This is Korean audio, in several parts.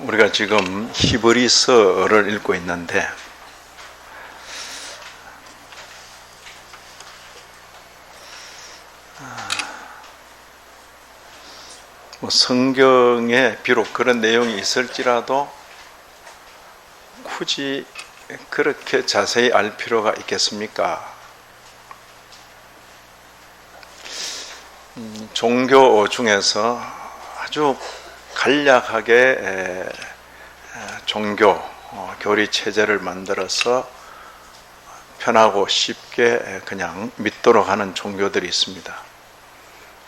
우리가 지금 히브리서를 읽고 있는데 성경에 비록 그런 내용이 있을지라도 굳이 그렇게 자세히 알 필요가 있겠습니까? 종교 중에서 아주 간략하게 종교 교리 체제를 만들어서 편하고 쉽게 그냥 믿도록 하는 종교들이 있습니다.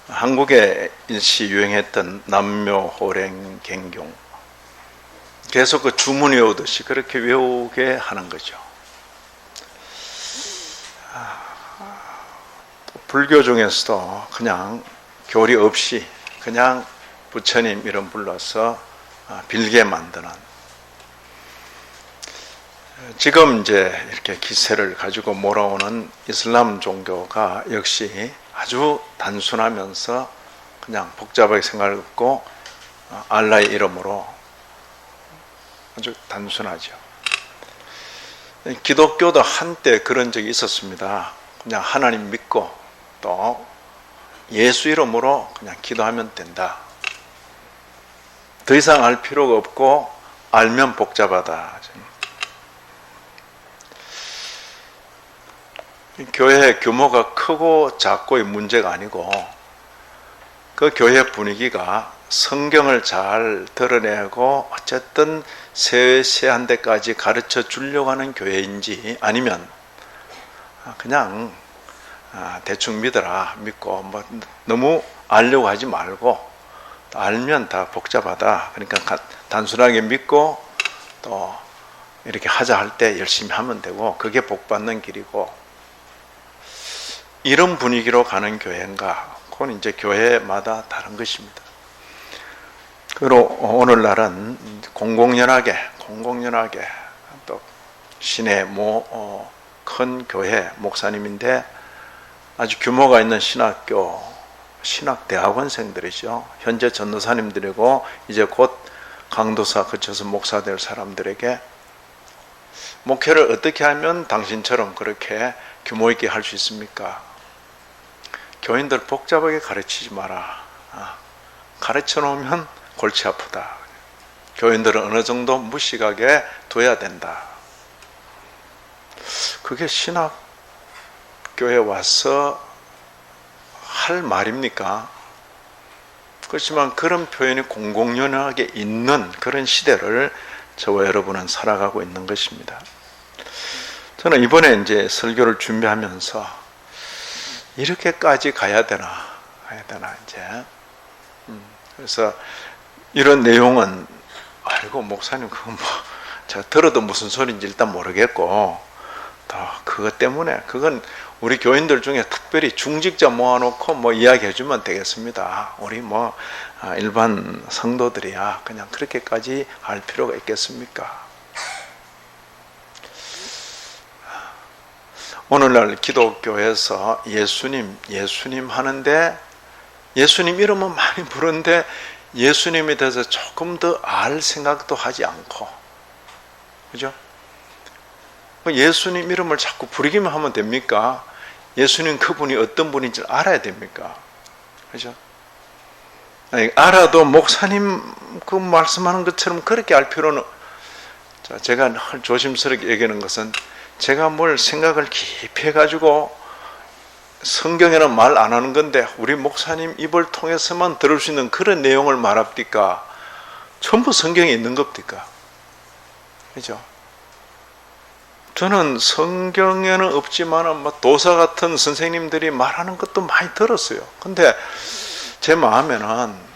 한국에 일시 유행했던 남묘호랭갱경, 계속 그 주문 외우듯이 그렇게 외우게 하는 거죠. 또 불교 중에서도 그냥 교리 없이 그냥 부처님 이름 불러서 빌게 만드는, 지금 이제 이렇게 기세를 가지고 몰아오는 이슬람 종교가 역시 아주 단순하면서 그냥 복잡하게 생각을 갖고 알라의 이름으로 아주 단순하죠. 기독교도 한때 그런 적이 있었습니다. 그냥 하나님 믿고 또 예수 이름으로 그냥 기도하면 된다. 더 이상 알 필요가 없고 알면 복잡하다. 교회 규모가 크고 작고의 문제가 아니고 그 교회 분위기가 성경을 잘 드러내고 어쨌든 세세한 데까지 가르쳐 주려고 하는 교회인지, 아니면 그냥 대충 믿어라, 믿고 뭐 너무 알려고 하지 말고, 알면 다 복잡하다, 그러니까 단순하게 믿고 또 이렇게 하자 할 때 열심히 하면 되고 그게 복 받는 길이고, 이런 분위기로 가는 교회인가? 그건 이제 교회마다 다른 것입니다. 그리고 오늘날은 공공연하게 또 시내 큰 교회 목사님인데 아주 규모가 있는 신학대학원생들이죠. 현재 전도사님들이고 이제 곧 강도사 거쳐서 목사 될 사람들에게 목회를 어떻게 하면 당신처럼 그렇게 규모 있게 할 수 있습니까? 교인들 복잡하게 가르치지 마라. 가르쳐 놓으면 골치 아프다. 교인들은 어느 정도 무식하게 둬야 된다. 그게 신학교에 와서 할 말입니까? 그렇지만 그런 표현이 공공연하게 있는 그런 시대를 저와 여러분은 살아가고 있는 것입니다. 저는 이번에 이제 설교를 준비하면서 이렇게까지 가야 되나 이제. 그래서 이런 내용은 아이고 목사님 그건 뭐 제가 들어도 무슨 소리인지 일단 모르겠고, 또 그것 때문에 그건 우리 교인들 중에 특별히 중직자 모아놓고 뭐 이야기해주면 되겠습니다. 우리 뭐 일반 성도들이야 그냥 그렇게까지 할 필요가 있겠습니까? 오늘날 기독교에서 예수님 하는데 예수님 이름은 많이 부르는데 예수님에 대해서 조금 더 알 생각도 하지 않고, 그죠? 예수님 이름을 자꾸 부르기만 하면 됩니까? 예수님 그분이 어떤 분인지 알아야 됩니까? 그죠? 아니, 알아도 목사님 그 말씀하는 것처럼 그렇게 알 필요는, 제가 조심스럽게 얘기하는 것은 제가 뭘 생각을 깊이 해가지고 성경에는 말 안 하는 건데 우리 목사님 입을 통해서만 들을 수 있는 그런 내용을 말합니까? 전부 성경에 있는 겁니까? 그죠? 저는 성경에는 없지만 도사 같은 선생님들이 말하는 것도 많이 들었어요. 근데 제 마음에는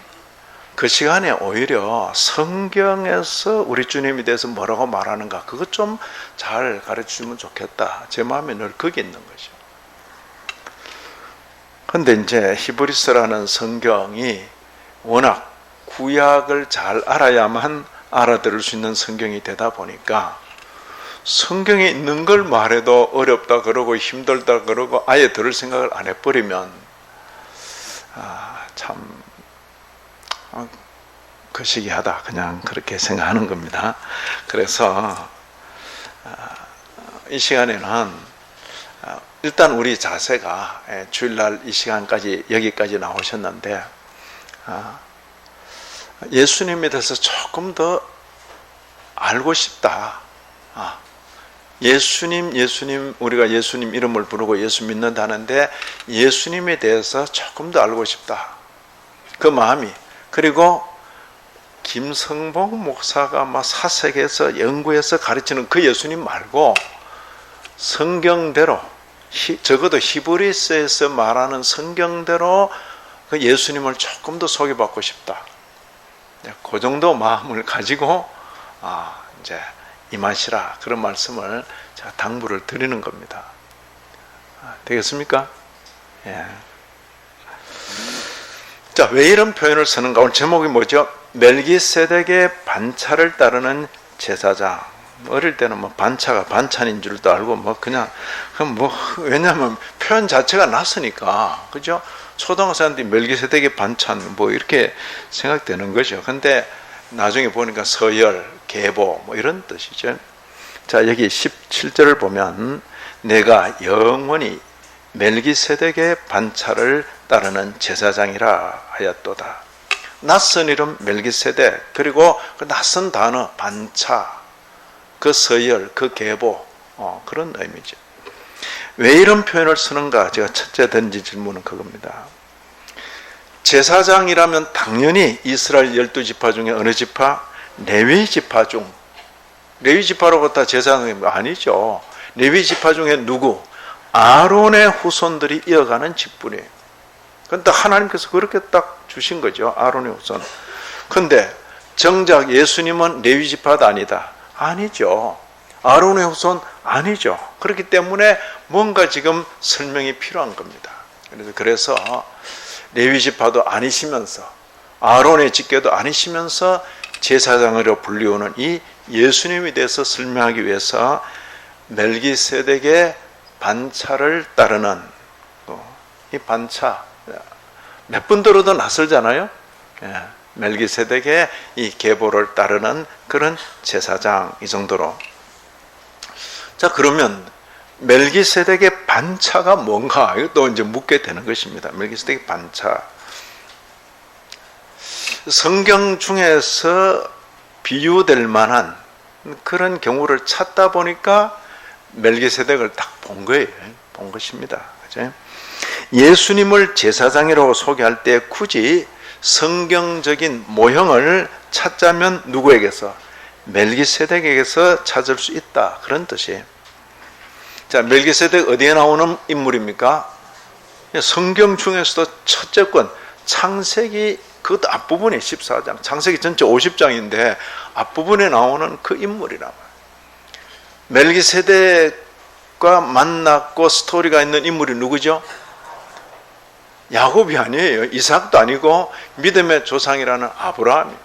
그 시간에 오히려 성경에서 우리 주님에 대해서 뭐라고 말하는가, 그것 좀 잘 가르쳐주면 좋겠다. 제 마음에 늘 거기 있는 거죠. 근데 이제 히브리서라는 성경이 워낙 구약을 잘 알아야만 알아들을 수 있는 성경이 되다 보니까 성경에 있는 걸 말해도 어렵다 그러고 힘들다 그러고 아예 들을 생각을 안 거시기하다, 그냥 그렇게 생각하는 겁니다. 그래서 이 시간에는 일단 우리 자세가, 주일날 이 시간까지 여기까지 나오셨는데 예수님에 대해서 조금 더 알고 싶다. 예수님 우리가 예수님 이름을 부르고 예수 믿는다는데 예수님에 대해서 조금 더 알고 싶다, 그 마음이. 그리고 김성복 목사가 막 사색해서 연구해서 가르치는 그 예수님 말고 성경대로, 적어도 히브리서에서 말하는 성경대로 그 예수님을 조금 더 소개받고 싶다, 그 정도 마음을 가지고 이제 임하시라, 그런 말씀을 제가 당부를 드리는 겁니다. 되겠습니까? 예. 자, 왜 이런 표현을 쓰는가? 오늘 제목이 뭐죠? 멜기세덱의 반차를 따르는 제사장. 어릴 때는 뭐 반차가 반찬인 줄도 알고 왜냐하면 표현 자체가 낯으니까, 그죠? 초등학생한테 멜기세덱의 반찬 이렇게 생각되는 거죠. 근데 나중에 보니까 서열, 계보 이런 뜻이죠. 자, 여기 17절을 보면 내가 영원히 멜기세덱의 반차를 따르는 제사장이라 하였도다. 낯선 이름 멜기세덱, 그리고 그 낯선 단어 반차, 그 서열, 그 계보, 그런 의미죠. 왜 이런 표현을 쓰는가? 제가 첫째 던진 질문은 그겁니다. 제사장이라면 당연히 이스라엘 12지파 중에 어느 지파? 레위 지파 중. 레위 지파라고 다 제사장이 아니죠. 레위 지파 중에 누구? 아론의 후손들이 이어가는 직분이에요. 그런데 하나님께서 그렇게 딱 주신 거죠, 아론의 후손. 근데 정작 예수님은 레위 지파도 아니다. 아니죠. 아론의 후손 아니죠. 그렇기 때문에 뭔가 지금 설명이 필요한 겁니다. 그래서 레위 지파도 아니시면서 아론의 직계도 아니시면서 제사장으로 불리우는 이 예수님에 대해서 설명하기 위해서 멜기세덱의 반차를 따르는, 이 반차 몇 번 들어도 낯설잖아요. 멜기세덱의 이 계보를 따르는 그런 제사장, 이 정도로. 자, 그러면 멜기세덱의 반차가 뭔가? 이것도 이제 묻게 되는 것입니다. 멜기세덱의 반차. 성경 중에서 비유될 만한 그런 경우를 찾다 보니까 멜기세덱을 딱 본 거예요. 본 것입니다. 그죠? 예수님을 제사장이라고 소개할 때 굳이 성경적인 모형을 찾자면 누구에게서? 멜기세덱에게서 찾을 수 있다, 그런 뜻이에요. 자, 멜기세덱 어디에 나오는 인물입니까? 성경 중에서도 첫째 권, 창세기 그 앞부분이 14장, 창세기 전체 50장인데 앞부분에 나오는 그 인물이란 말이에요. 멜기세덱과 만났고 스토리가 있는 인물이 누구죠? 야곱이 아니에요. 이삭도 아니고 믿음의 조상이라는 아브라함이에요.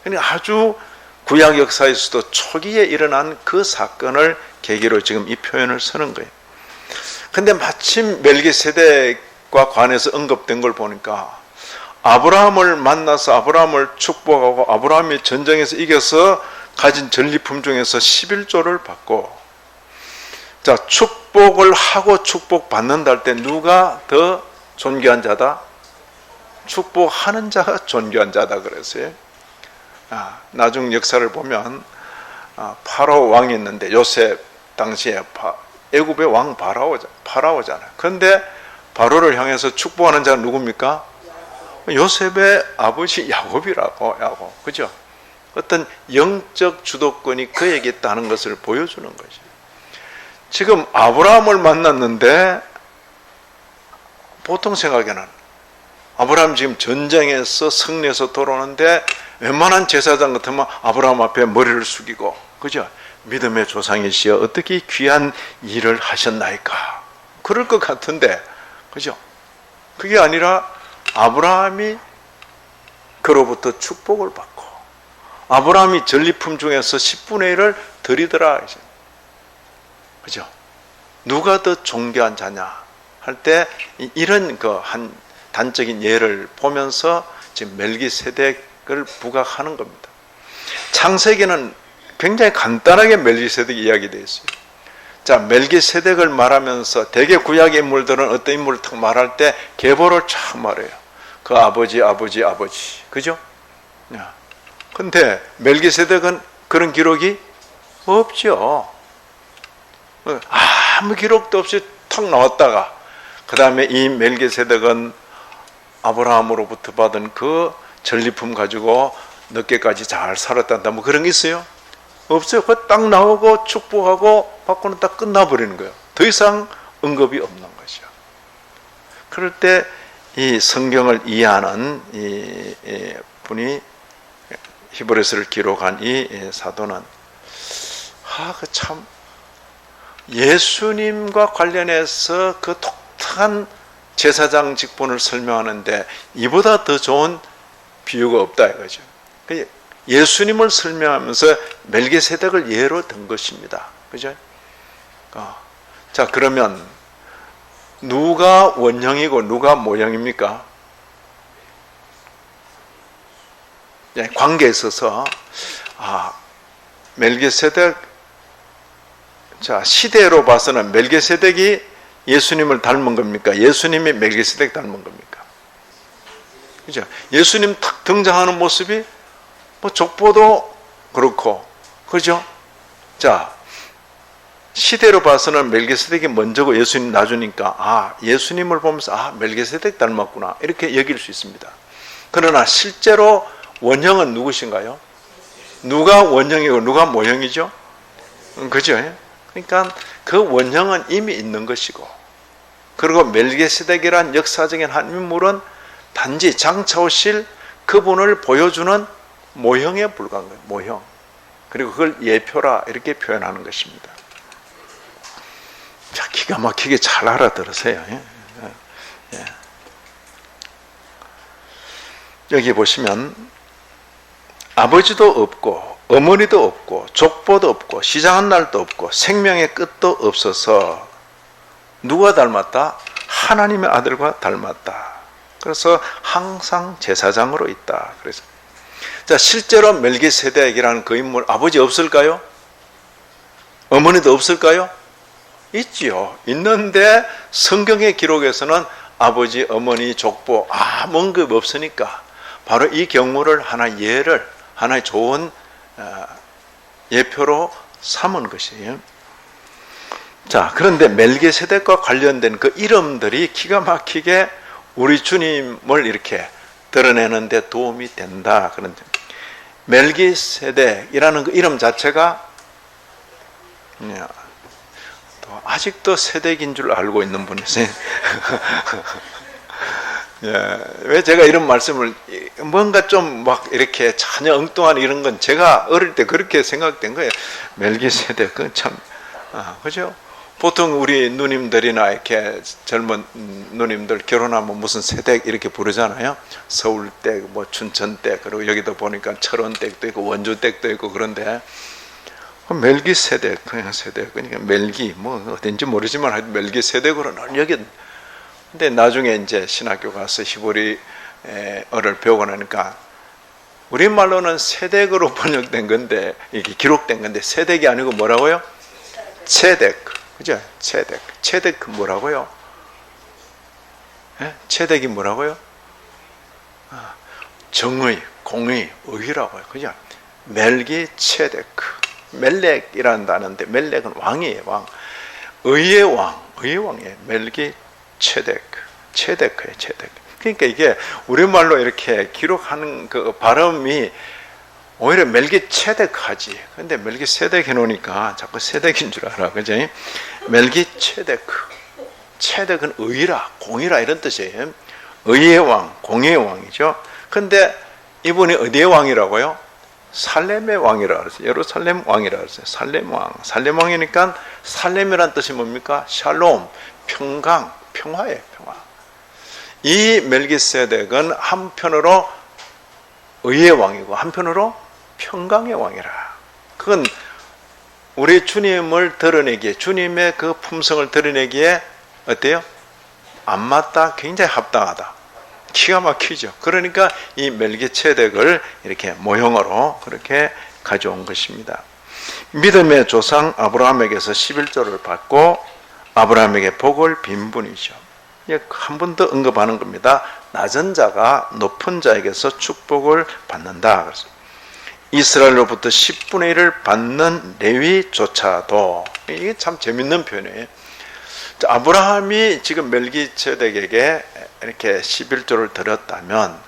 그러니까 아주 구약 역사에서도 초기에 일어난 그 사건을 계기로 지금 이 표현을 쓰는 거예요. 근데 마침 멜기세덱과 관해서 언급된 걸 보니까 아브라함을 만나서 아브라함을 축복하고 아브라함이 전쟁에서 이겨서 가진 전리품 중에서 11조를 받고, 자, 축복을 하고 축복받는다 할 때 누가 더 존귀한 자다? 축복하는 자가 존귀한 자다 그랬어요. 나중 역사를 보면 파라오 왕이 있는데 요셉 당시에 애굽의 왕 파라오잖아요. 그런데 바로를 향해서 축복하는 자는 누굽니까? 요셉의 아버지 야곱이라고. 야곱, 그죠? 어떤 영적 주도권이 그에게 있다는 것을 보여주는 거죠. 지금 아브라함을 만났는데 보통 생각에는 아브라함 지금 전쟁에서 승리해서 돌아오는데 웬만한 제사장 같으면 아브라함 앞에 머리를 숙이고, 그죠? 믿음의 조상이시여 어떻게 귀한 일을 하셨나이까? 그럴 것 같은데, 그죠? 그게 아니라 아브라함이 그로부터 축복을 받고 아브라함이 전리품 중에서 10분의 1을 드리더라. 그죠? 누가 더 존귀한 자냐 할 때 이런 한 단적인 예를 보면서 지금 멜기세덱 멜기세덱을 부각하는 겁니다. 창세기는 굉장히 간단하게 멜기세덱 이야기되어 있어요. 자, 멜기세덱을 말하면서 대개 구약 인물들은 어떤 인물을 탁 말할 때 계보를 쫙 말해요. 그 아버지. 그죠? 근데 멜기세덱은 그런 기록이 없죠. 아무 기록도 없이 탁 나왔다가 그 다음에 이 멜기세덱은 아브라함으로부터 받은 그 전리품 가지고 늦게까지 잘 살았단다. 뭐 그런 게 있어요? 없어요. 그 딱 나오고 축복하고 받고는 딱 끝나버리는 거예요. 더 이상 언급이 없는 것이죠. 그럴 때 이 성경을 이해하는 이 분이 히브리서를 기록한 이 사도는 참 예수님과 관련해서 그 독특한 제사장 직분을 설명하는데 이보다 더 좋은 비유가 없다 이거죠. 예수님을 설명하면서 멜기세덱을 예로 든 것입니다. 그죠? 자, 그러면 누가 원형이고 누가 모형입니까? 관계에 있어서 멜기세덱, 자, 시대로 봐서는 멜기세덱이 예수님을 닮은 겁니까? 예수님이 멜기세덱 닮은 겁니까? 그죠? 예수님 탁 등장하는 모습이 뭐 족보도 그렇고, 그죠? 자, 시대로 봐서는 멜기세덱이 먼저고 예수님 나주니까 예수님을 보면서 멜기세덱 닮았구나 이렇게 여길 수 있습니다. 그러나 실제로 원형은 누구신가요? 누가 원형이고 누가 모형이죠? 그죠? 그러니까 그 원형은 이미 있는 것이고, 그리고 멜기세덱이란 역사적인 한 인물은 단지 장차 오실 그분을 보여주는 모형에 불과한 거예요. 모형. 그리고 그걸 예표라 이렇게 표현하는 것입니다. 자, 기가 막히게 잘 알아들으세요. 여기 보시면 아버지도 없고 어머니도 없고 족보도 없고 시작한 날도 없고 생명의 끝도 없어서 누가 닮았다? 하나님의 아들과 닮았다. 그래서 항상 제사장으로 있다. 그래서 자, 실제로 멜기세덱이라는 그 인물 아버지 없을까요? 어머니도 없을까요? 있지요. 있는데 성경의 기록에서는 아버지, 어머니, 족보 아무 언급 없으니까 바로 이 경우를 하나의 좋은 예표로 삼은 것이에요. 자, 그런데 멜기세덱과 관련된 그 이름들이 기가 막히게 우리 주님을 이렇게 드러내는 데 도움이 된다. 그런 멜기세덱이라는 그 이름 자체가 아직도 세덱인 줄 알고 있는 분이세요. 왜 제가 이런 말씀을 뭔가 좀 막 이렇게 전혀 엉뚱한 이런 건 제가 어릴 때 그렇게 생각된 거예요. 멜기세덱 참 그죠? 보통 우리 누님들이나 이렇게 젊은 누님들 결혼하면 무슨 세덱 이렇게 부르잖아요. 서울댁, 뭐 춘천댁, 그리고 여기도 보니까 철원댁도 있고 원주댁도 있고 그런데 멜기세덱 그냥 세덱 그러니까 멜기 뭐 어딘지 모르지만 하여튼 멜기세덱으로는 여기. 근데 나중에 이제 신학교 가서 히브리어를 배우고 나니까 우리말로는 세덱으로 번역된 건데 이게 기록된 건데 세덱이 아니고 뭐라고요? 체덱. 그죠? 체덱. 체덱 뭐라고요? 체덱이 뭐라고요? 정의, 공의, 의라고요. 그죠? 멜기체덱. 멜렉이라는 단어인데 멜렉은 왕이에요. 왕. 의의 왕이에요. 멜기체덱. 체덱이에요. 체덱. 그러니까 이게 우리말로 이렇게 기록하는 그 발음이 오히려 멜기체덱하지. 근데 멜기세덱 해놓으니까 자꾸 세덱인 줄 알아. 그죠? 멜기체덱. 체덱은 의라, 공의라 이런 뜻이에요. 의의 왕, 공의의 왕이죠. 근데 이분이 어디의 왕이라고요? 살렘의 왕이라 그랬어요. 예루살렘 왕이라 그랬어요. 살렘 왕. 살렘 왕이니까 살렘이란 뜻이 뭡니까? 샬롬, 평강, 평화예요. 평화. 이 멜기세덱은 한편으로 의의 왕이고 한편으로 평강의 왕이라. 그건 우리 주님을 드러내기에, 주님의 그 품성을 드러내기에 어때요? 안 맞다, 굉장히 합당하다. 기가 막히죠. 그러니까 이 멜기체덱을 이렇게 모형으로 그렇게 가져온 것입니다. 믿음의 조상 아브라함에게서 11조를 받고 아브라함에게 복을 빈 분이죠. 한 번 더 언급하는 겁니다. 낮은 자가 높은 자에게서 축복을 받는다. 그래서 이스라엘로부터 10분의 1을 받는 레위조차도, 이게 참 재밌는 표현이에요. 아브라함이 지금 멜기체덱에게 이렇게 11조를 드렸다면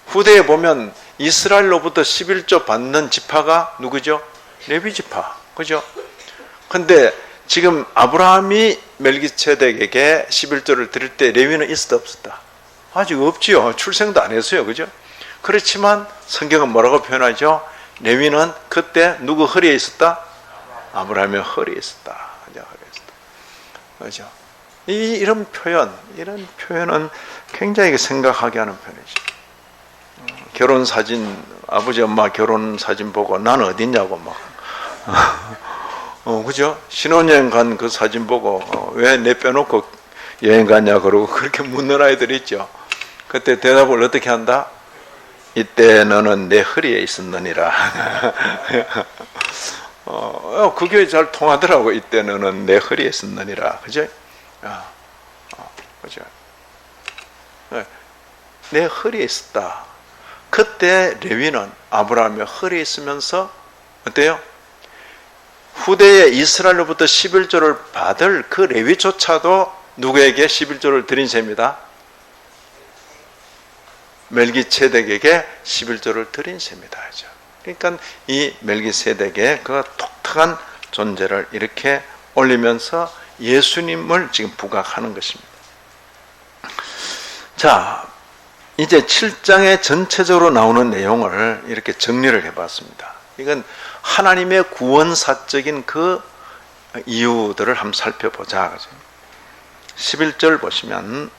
후대에 보면 이스라엘로부터 11조 받는 지파가 누구죠? 레위 지파. 그죠? 근데 지금 아브라함이 멜기체덱에게 11조를 드릴 때 레위는 있었다 없었다? 아직 없지요. 출생도 안 했어요. 그죠? 그렇지만 성경은 뭐라고 표현하죠? 레위는 그때 누구 허리에 있었다? 아브라함의 허리에 있었다. 그죠? 이런 표현은 굉장히 생각하게 하는 표현이죠. 결혼 사진, 아버지 엄마 결혼 사진 보고 난 어딨냐고 막. 그죠? 신혼여행 간 그 사진 보고 왜 내 빼놓고 여행 갔냐 그러고 그렇게 묻는 아이들 있죠. 그때 대답을 어떻게 한다? 이때 너는 내 허리에 있었느니라. 그게 잘 통하더라고. 이때 너는 내 허리에 있었느니라. 그죠? 그죠? 내 허리에 있었다. 그때 레위는 아브라함의 허리에 있으면서 어때요? 후대에 이스라엘로부터 11조를 받을 그 레위조차도 누구에게 11조를 드린 셈이다? 멜기체덱에게 11조를 드린 셈이다. 그러니까 이 멜기세덱의 그 독특한 존재를 이렇게 올리면서 예수님을 지금 부각하는 것입니다. 자, 이제 7장의 전체적으로 나오는 내용을 이렇게 정리를 해봤습니다. 이건 하나님의 구원사적인 그 이유들을 한번 살펴보자. 11절 보시면,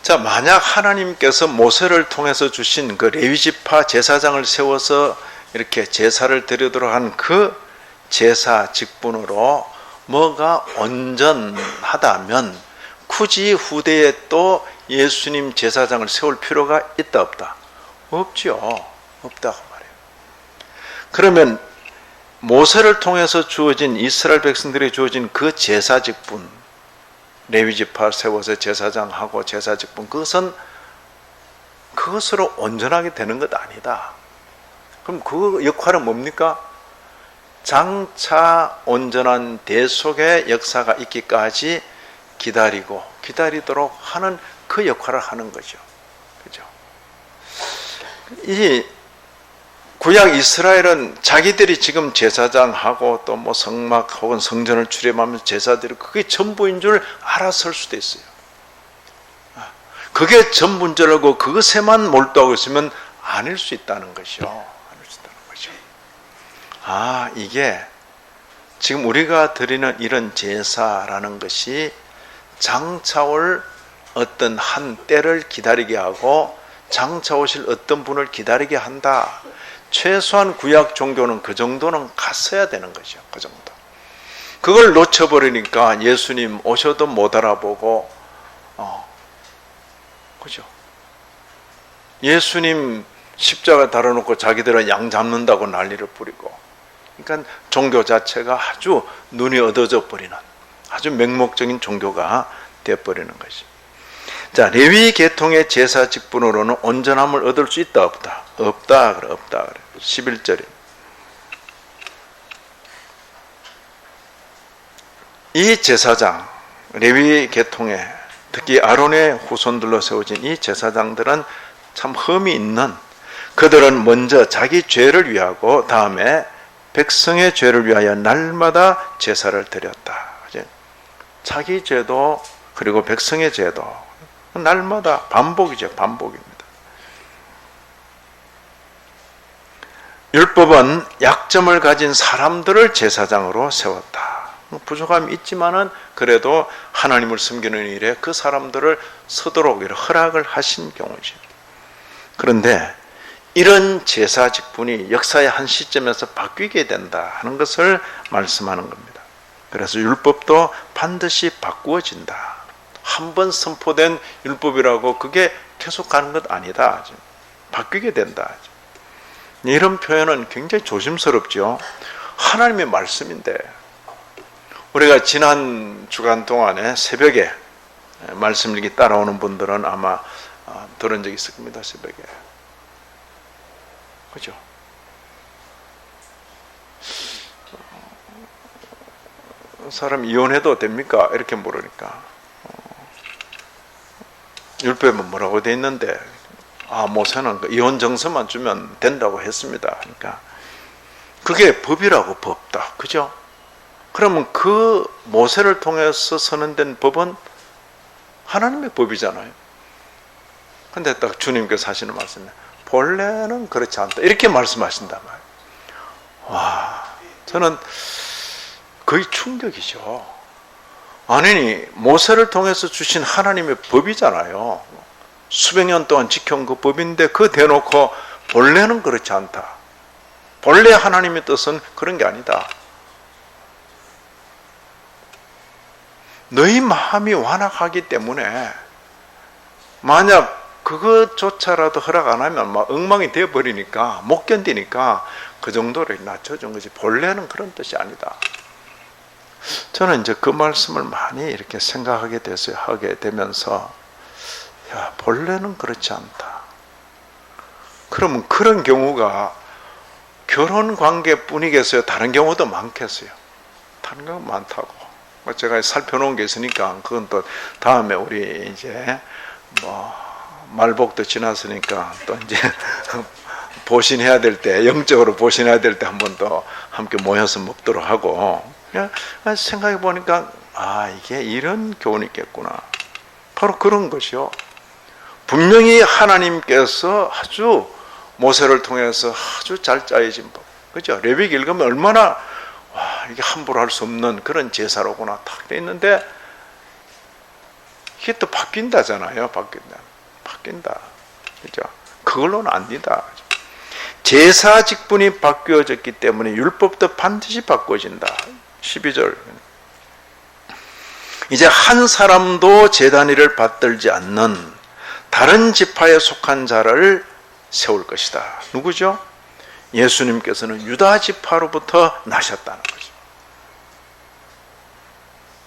자, 만약 하나님께서 모세를 통해서 주신 그 레위지파 제사장을 세워서 이렇게 제사를 드리도록 한 그 제사 직분으로 뭐가 온전하다면 굳이 후대에 또 예수님 제사장을 세울 필요가 있다 없다? 없죠. 없다고 말해요. 그러면 모세를 통해서 주어진 이스라엘 백성들이 주어진 그 제사 직분, 레위지파 세워서 제사장하고 제사 직분, 그것으로 온전하게 되는 것 아니다. 그럼 그 역할은 뭡니까? 장차 온전한 대속의 역사가 있기까지 기다리도록 하는 그 역할을 하는 거죠. 그죠? 이 구약 이스라엘은 자기들이 지금 제사장하고 또 뭐 성막 혹은 성전을 출입하면서 제사드리고 그게 전부인 줄 알았을 수도 있어요. 그게 전부인 줄 알고 그것에만 몰두하고 있으면 아닐 수 있다는 것이요. 아닐 수 있다는 거죠. 이게 지금 우리가 드리는 이런 제사라는 것이 장차 올 어떤 한 때를 기다리게 하고 장차 오실 어떤 분을 기다리게 한다. 최소한 구약 종교는 그 정도는 갔어야 되는 거죠. 그 정도. 그걸 놓쳐버리니까 예수님 오셔도 못 알아보고, 그죠? 예수님 십자가 달아놓고 자기들은 양 잡는다고 난리를 부리고, 그러니까 종교 자체가 아주 눈이 어두워져 버리는 아주 맹목적인 종교가 되어버리는 것이. 자, 레위 계통의 제사 직분으로는 온전함을 얻을 수 있다 없다? 없다 그래. 11절에 이 제사장 레위 계통에 특히 아론의 후손들로 세워진 이 제사장들은 참 흠이 있는, 그들은 먼저 자기 죄를 위하고 다음에 백성의 죄를 위하여 날마다 제사를 드렸다. 자기 죄도 그리고 백성의 죄도 날마다 반복이죠. 반복입니다. 율법은 약점을 가진 사람들을 제사장으로 세웠다. 부족함이 있지만은 그래도 하나님을 섬기는 일에 그 사람들을 서도록 허락을 하신 경우죠. 그런데 이런 제사 직분이 역사의 한 시점에서 바뀌게 된다 하는 것을 말씀하는 겁니다. 그래서 율법도 반드시 바꾸어진다. 한 번 선포된 율법이라고 그게 계속 가는 것 아니다. 바뀌게 된다. 이런 표현은 굉장히 조심스럽죠. 하나님의 말씀인데, 우리가 지난 주간 동안에 새벽에 말씀 읽기 따라오는 분들은 아마 들은 적이 있을 겁니다. 새벽에. 그죠? 사람 이혼해도 됩니까? 이렇게 물으니까 율법에 뭐라고 돼 있는데, 모세는 이혼 정서만 주면 된다고 했습니다. 그러니까 그게 법이라고, 법다. 그죠? 그러면 그 모세를 통해서 선언된 법은 하나님의 법이잖아요. 근데 딱 주님께서 하시는 말씀이 본래는 그렇지 않다. 이렇게 말씀하신단 말이에요. 와, 저는 거의 충격이죠. 아니, 모세를 통해서 주신 하나님의 법이잖아요. 수백 년 동안 지켜온 그 법인데 그 대놓고 본래는 그렇지 않다. 본래 하나님의 뜻은 그런 게 아니다. 너희 마음이 완악하기 때문에 만약 그것조차라도 허락 안 하면 막 엉망이 되어버리니까 못 견디니까 그 정도로 낮춰준 거지 본래는 그런 뜻이 아니다. 저는 이제 그 말씀을 많이 이렇게 생각하게 됐어요. 하게 되면서 본래는 그렇지 않다. 그러면 그런 경우가 결혼 관계뿐이겠어요? 다른 경우도 많겠어요? 다른 경우 많다고. 제가 살펴놓은 게 있으니까 그건 또 다음에 우리 이제 말복도 지났으니까 또 이제 보신해야 될 때, 영적으로 보신해야 될 때 한 번 더 함께 모여서 먹도록 하고, 생각해 보니까 이게 이런 교훈이 있겠구나. 바로 그런 것이요. 분명히 하나님께서 아주 모세를 통해서 아주 잘 짜여진 법, 그죠? 레위기 읽으면 얼마나 이게 함부로 할 수 없는 그런 제사로구나 딱 돼 있는데 이게 또 바뀐다잖아요. 바뀐다. 그죠? 그걸로는 안 된다. 제사 직분이 바뀌어졌기 때문에 율법도 반드시 바꿔진다. 12절. 이제 한 사람도 제단위를 받들지 않는 다른 지파에 속한 자를 세울 것이다. 누구죠? 예수님께서는 유다 지파로부터 나셨다는 거죠.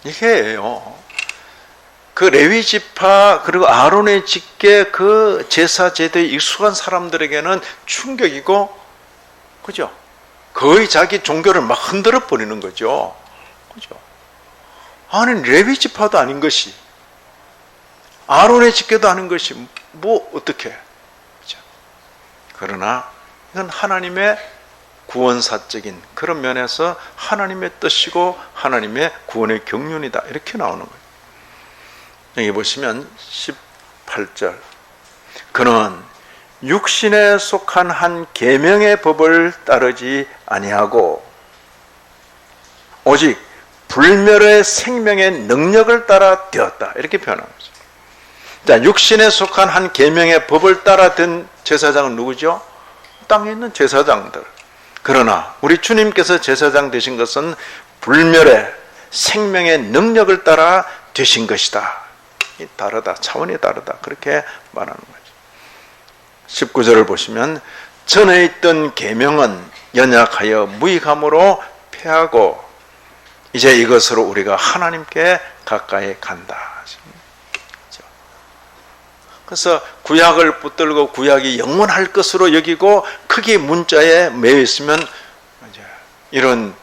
이게요. 그 레위 지파 그리고 아론의 직계 그 제사 제도에 익숙한 사람들에게는 충격이고, 그죠? 거의 자기 종교를 막 흔들어 버리는 거죠. 그죠? 아니, 레위 지파도 아닌 것이, 아론의 직계도 아닌 것이 어떻게? 그죠? 그러나 이건 하나님의 구원사적인 그런 면에서 하나님의 뜻이고 하나님의 구원의 경륜이다. 이렇게 나오는 거예요. 여기 보시면 18절. 그는 육신에 속한 한 계명의 법을 따르지 아니하고 오직 불멸의 생명의 능력을 따라 되었다. 이렇게 표현한 거죠. 자, 육신에 속한 한 계명의 법을 따라 된 제사장은 누구죠? 땅에 있는 제사장들. 그러나 우리 주님께서 제사장 되신 것은 불멸의 생명의 능력을 따라 되신 것이다. 다르다. 차원이 다르다. 그렇게 말하는 거죠. 19절을 보시면 전에 있던 계명은 연약하여 무익함으로 패하고 이제 이것으로 우리가 하나님께 가까이 간다. 그래서 구약을 붙들고 구약이 영원할 것으로 여기고 크게 문자에 매여 있으면 이런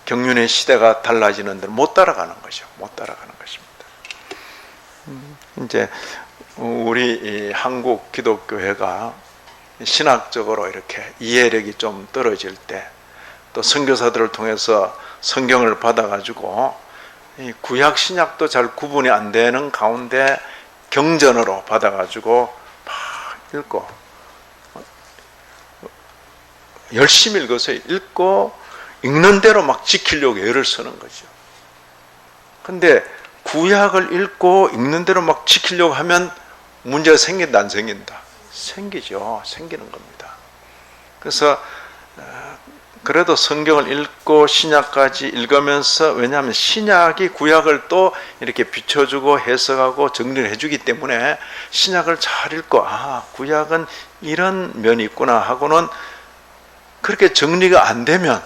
경륜의 시대가 달라지는 데를 못 따라가는 거죠. 못 따라가는 것입니다. 이제 우리 한국 기독교회가 신학적으로 이렇게 이해력이 좀 떨어질 때 또 선교사들을 통해서 성경을 받아가지고 구약 신약도 잘 구분이 안 되는 가운데 경전으로 받아가지고 막 읽고 열심히 읽어서 읽고 읽는 대로 막 지키려고 애를 쓰는 거죠. 근데 구약을 읽고 읽는 대로 막 지키려고 하면 문제가 생긴다 안 생긴다? 생기죠. 생기는 겁니다. 그래서 그래도 성경을 읽고 신약까지 읽으면서, 왜냐하면 신약이 구약을 또 이렇게 비춰주고 해석하고 정리를 해주기 때문에 신약을 잘 읽고 구약은 이런 면이 있구나 하고는, 그렇게 정리가 안 되면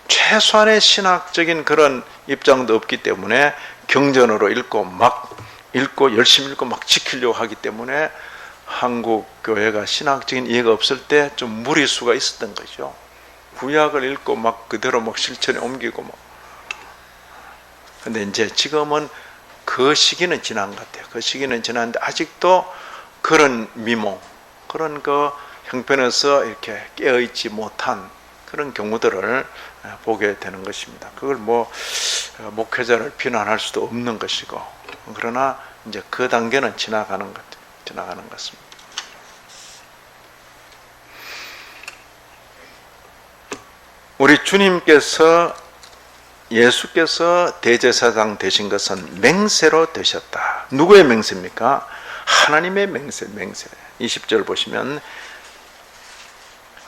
최소한의 신학적인 그런 입장도 없기 때문에 경전으로 읽고 열심히 읽고 막 지키려고 하기 때문에 한국 교회가 신학적인 이해가 없을 때 좀 무리수가 있었던 거죠. 구약을 읽고 막 그대로 막 실천에 옮기고 뭐. 근데 이제 지금은 그 시기는 지난 것 같아요. 그 시기는 지났는데 아직도 그런 미몽, 그런 그 형편에서 이렇게 깨어있지 못한 그런 경우들을 보게 되는 것입니다. 그걸 뭐 목회자를 비난할 수도 없는 것이고, 그러나 이제 그 단계는 지나가는 것입니다. 우리 주님께서, 예수께서 대제사장 되신 것은 맹세로 되셨다. 누구의 맹세입니까? 하나님의 맹세. 20절 보시면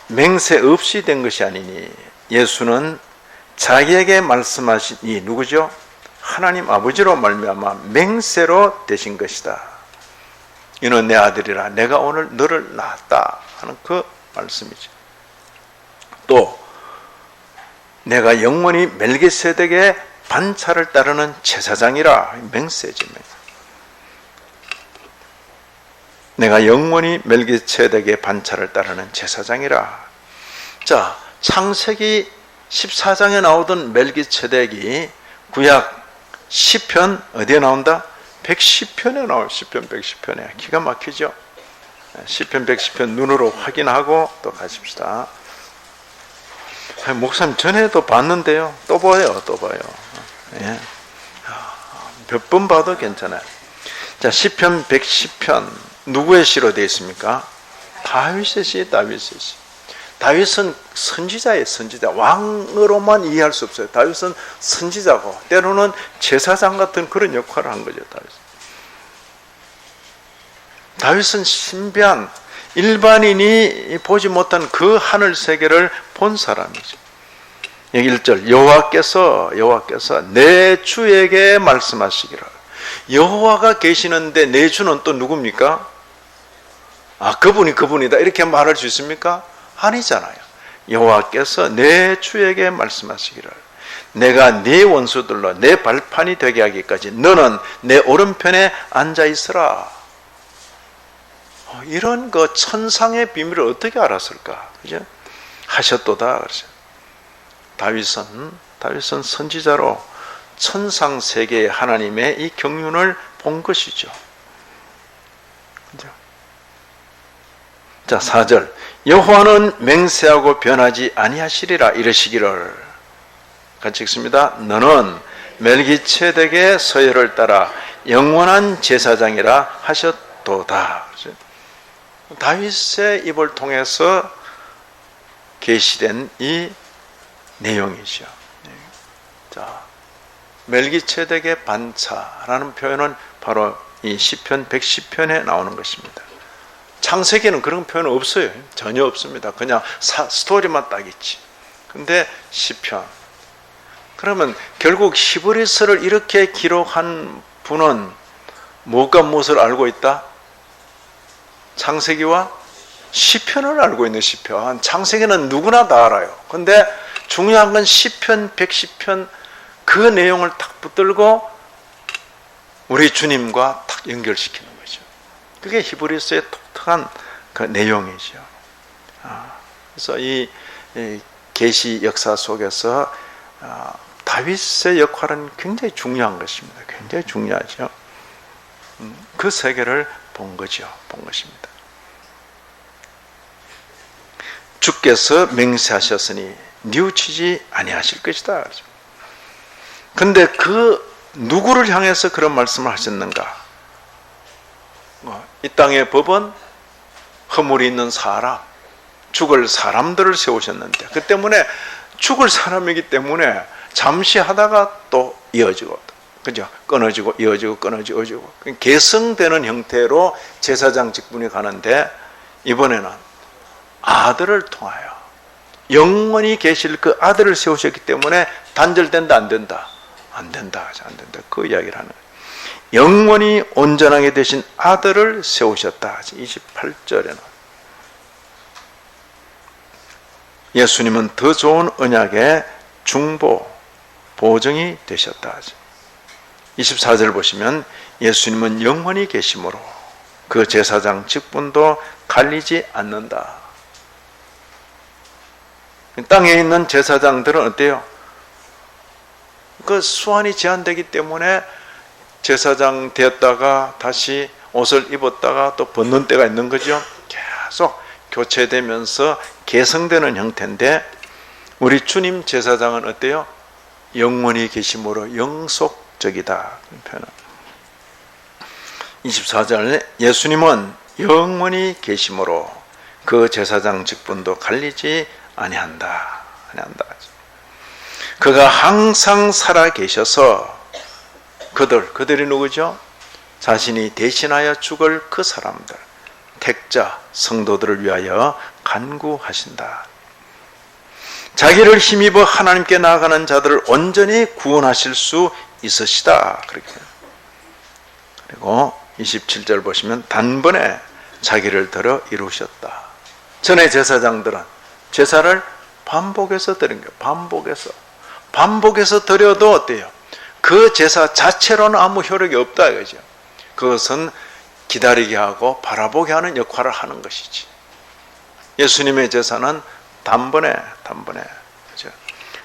맹세 없이 된 것이 아니니, 예수는 자기에게 말씀하신 이 누구죠? 하나님 아버지로 말미암아 맹세로 되신 것이다. 이는 내 아들이라, 내가 오늘 너를 낳았다 하는 그 말씀이죠. 또 내가 영원히 멜기세덱의 반차를 따르는 제사장이라, 맹세지. 내가 영원히 멜기세덱의 반차를 따르는 제사장이라. 자, 창세기 14장에 나오던 멜기세덱이 구약 시편 어디에 나온다? 110편에 나와요. 시편 110편에. 기가 막히죠. 시편 110편 눈으로 확인하고 또 가십시다. 목사님 전에도 봤는데요. 또 봐요. 예. 몇 번 봐도 괜찮아요. 자, 시편 110편 누구의 시로 되어 있습니까? 다윗의 시. 다윗은 선지자예요. 선지자. 왕으로만 이해할 수 없어요. 다윗은 선지자고 때로는 제사장 같은 그런 역할을 한 거죠. 다윗은 신비한, 일반인이 보지 못한 그 하늘 세계를 본 사람이죠. 여기 1절 여호와께서 내 주에게 말씀하시기를. 여호와가 계시는데 내 주는 또 누굽니까? 그분이다 이렇게 말할 수 있습니까? 아니잖아요. 여호와께서 내 주에게 말씀하시기를, 내가 네 원수들로 내 발판이 되게 하기까지 너는 내 오른편에 앉아 있으라. 이런 그 천상의 비밀을 어떻게 알았을까? 그죠? 하셨도다. 그러죠. 다윗은 선지자로 천상 세계의 하나님의 이 경륜을 본 것이죠. 그죠? 자, 4절. 여호와는 맹세하고 변하지 아니하시리라 이르시기를. 같이 읽습니다. 너는 멜기세덱의 서열을 따라 영원한 제사장이라 하셨도다. 그죠? 다윗의 입을 통해서 계시된 이 내용이죠. 자, 멜기세덱의 반차라는 표현은 바로 이 시편 110편에 나오는 것입니다. 창세기는 그런 표현은 없어요. 전혀 없습니다. 그냥 스토리만 딱 있지. 근데 시편, 그러면 결국 히브리서를 이렇게 기록한 분은 무엇을 알고 있다? 창세기와 시편을 알고 있는 시편. 창세기는 누구나 다 알아요. 근데 중요한 건 시편 110편 그 내용을 딱 붙들고 우리 주님과 딱 연결시키는 거죠. 그게 히브리서의 독특한 그 내용이죠. 그래서 이 계시 역사 속에서 다윗의 역할은 굉장히 중요한 것입니다. 굉장히 중요하죠. 그 세계를 본 것입니다. 주께서 맹세하셨으니 뉘우치지 아니하실 것이다. 근데 그 누구를 향해서 그런 말씀을 하셨는가? 이 땅의 법은 허물이 있는 사람, 죽을 사람들을 세우셨는데, 그 때문에 죽을 사람이기 때문에 잠시 하다가 또 이어지고, 그죠? 끊어지고 이어지고 끊어지고 계승되는 형태로 제사장 직분이 가는데, 이번에는 아들을 통하여 영원히 계실 그 아들을 세우셨기 때문에 단절된다, 안 된다? 안 된다. 안 된다. 그 이야기를 하는 거예요. 영원히 온전하게 되신 아들을 세우셨다. 28절에는 예수님은 더 좋은 언약의 중보, 보증이 되셨다. 24절 보시면 예수님은 영원히 계심으로 그 제사장 직분도 갈리지 않는다. 땅에 있는 제사장들은 어때요? 그 수완이 제한되기 때문에 제사장 되었다가 다시 옷을 입었다가 또 벗는 때가 있는 거죠. 계속 교체되면서 개성되는 형태인데 우리 주님 제사장은 어때요? 영원히 계심으로 영속적이다. 24절 예수님은 영원히 계심으로 그 제사장 직분도 갈리지 아니한다. 그가 항상 살아 계셔서 그들이 누구죠? 자신이 대신하여 죽을 그 사람들, 택자, 성도들을 위하여 간구하신다. 자기를 힘입어 하나님께 나아가는 자들을 온전히 구원하실 수 있으시다. 그렇게. 그리고 27절 보시면 단번에 자기를 들어 이루셨다. 전에 제사장들은 제사를 반복해서 드린 거예요. 반복해서 드려도 어때요? 그 제사 자체로는 아무 효력이 없다 이거죠. 그것은 기다리게 하고 바라보게 하는 역할을 하는 것이지. 예수님의 제사는 단번에 그렇죠?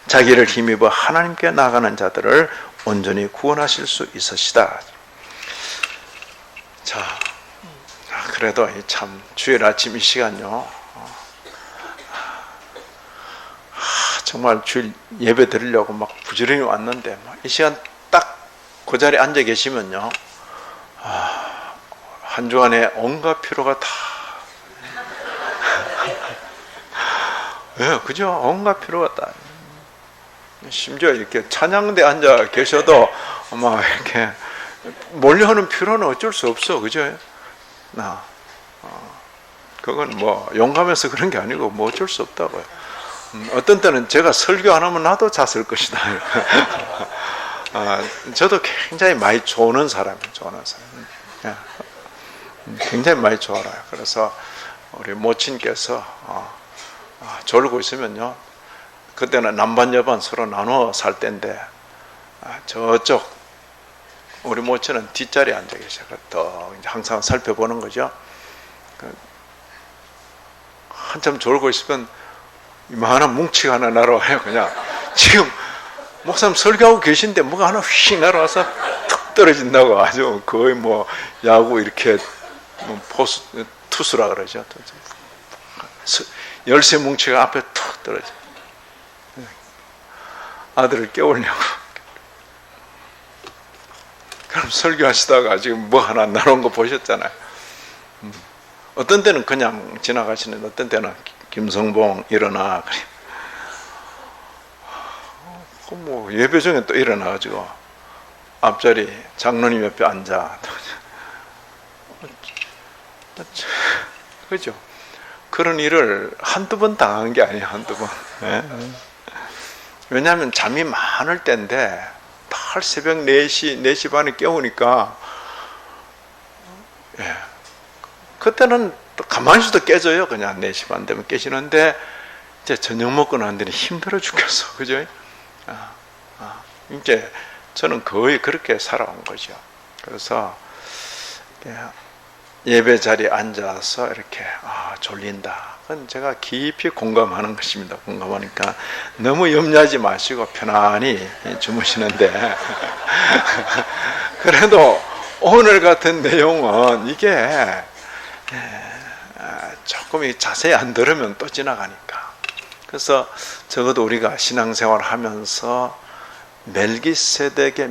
자기를 힘입어 하나님께 나가는 자들을 온전히 구원하실 수 있으시다. 자, 그래도 참 주일 아침 이 시간요. 정말 주일 예배 드리려고 막 부지런히 왔는데 이 시간 딱 그 자리에 앉아 계시면요, 한 주간에 온갖 피로가 다 예, 그죠? 온갖 피로가 다. 심지어 이렇게 찬양대 앉아 계셔도 막 이렇게 몰려오는 피로는 어쩔 수 없어, 그죠? 그건 뭐 용감해서 그런 게 아니고 뭐 어쩔 수 없다고요. 어떤 때는 제가 설교 안 하면 나도 잤을 것이다. 저도 굉장히 많이 조는 사람이에요. 굉장히 많이 졸아요. 그래서 우리 모친께서 졸고 있으면요, 그때는 남반 여반 서로 나누어 살 때인데 저쪽 우리 모친은 뒷자리에 앉아 계셔요. 또 항상 살펴보는 거죠. 한참 졸고 있으면 이만한 뭉치가 하나 날아와요. 그냥 지금 목사님 설교하고 계신데 뭐가 하나 휙 날아와서 툭 떨어진다고. 아주 거의 뭐 야구 이렇게 투수라 그러죠. 열쇠 뭉치가 앞에 툭 떨어져. 아들을 깨우려고. 그럼 설교하시다가 지금 뭐 하나 날아온 거 보셨잖아요. 어떤 때는 그냥 지나가시는데 어떤 때는 김성봉 일어나. 뭐 예배 중에 또 일어나가지고 앞자리 장로님 옆에 앉아. 그죠? 그런 일을 한두 번 당한 게 아니에요. 한두 번. 네? 왜냐하면 잠이 많을 때인데 달 새벽 4시 반에 깨우니까 그때는 또 가만히 있어도 깨져요. 그냥 4시 반 되면 깨지는데 이제 저녁 먹고 난 뒤는 힘들어 죽겠어. 그죠? 이제 저는 거의 그렇게 살아온 거죠. 그래서 예배 자리에 앉아서 이렇게 졸린다. 그건 제가 깊이 공감하는 것입니다. 공감하니까 너무 염려하지 마시고 편안히 주무시는데 그래도 오늘 같은 내용은 이게 조금 자세히 안 들으면 또 지나가니까. 그래서 적어도 우리가 신앙생활을 하면서 멜기세덱의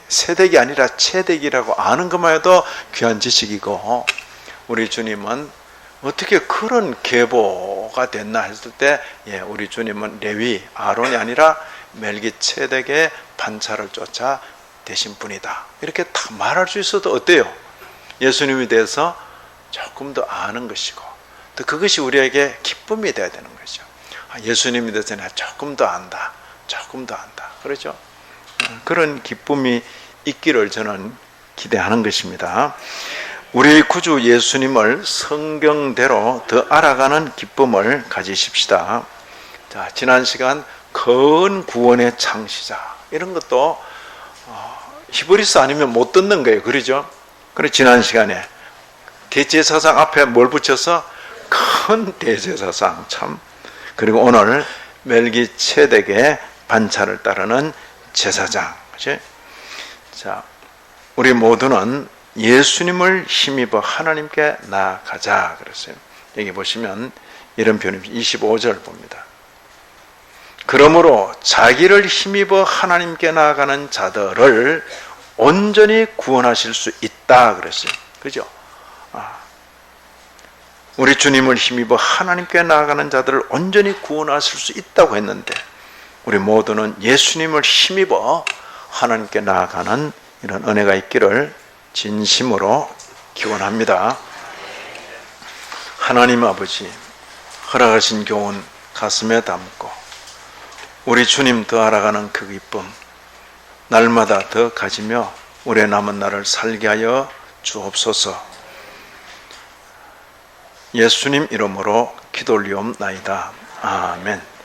세덱이 아니라 체덱이라고 아는 것만 해도 귀한 지식이고, 우리 주님은 어떻게 그런 계보가 됐나 했을 때 우리 주님은 레위, 아론이 아니라 멜기세덱의 반차를 쫓아 되신 분이다. 이렇게 다 말할 수 있어도 어때요? 예수님에 대해서 조금 더 아는 것이고, 또 그것이 우리에게 기쁨이 되어야 되는 거죠. 예수님에 대해서 내가 조금 더 안다. 그렇죠? 그런 기쁨이 있기를 저는 기대하는 것입니다. 우리 구주 예수님을 성경대로 더 알아가는 기쁨을 가지십시다. 자, 지난 시간 큰 구원의 창시자 이런 것도 히브리서 아니면 못 듣는 거예요. 그러죠? 그래 지난 시간에 대제사장 앞에 뭘 붙여서 큰 대제사장 참, 그리고 오늘 멜기ጼ덱의 반차를 따르는 제사장. 그치? 자, 우리 모두는 예수님을 힘입어 하나님께 나아가자 그랬어요. 여기 보시면 이런 표현이 25절 봅니다. 그러므로 자기를 힘입어 하나님께 나아가는 자들을 온전히 구원하실 수 있다 그랬어요. 그죠? 우리 주님을 힘입어 하나님께 나아가는 자들을 온전히 구원하실 수 있다고 했는데 우리 모두는 예수님을 힘입어 하나님께 나아가는 이런 은혜가 있기를 진심으로 기원합니다. 하나님 아버지, 허락하신 교훈 가슴에 담고 우리 주님 더 알아가는 그 기쁨 날마다 더 가지며 우리의 남은 날을 살게 하여 주옵소서. 예수님 이름으로 기도 올리옵나이다. 아멘.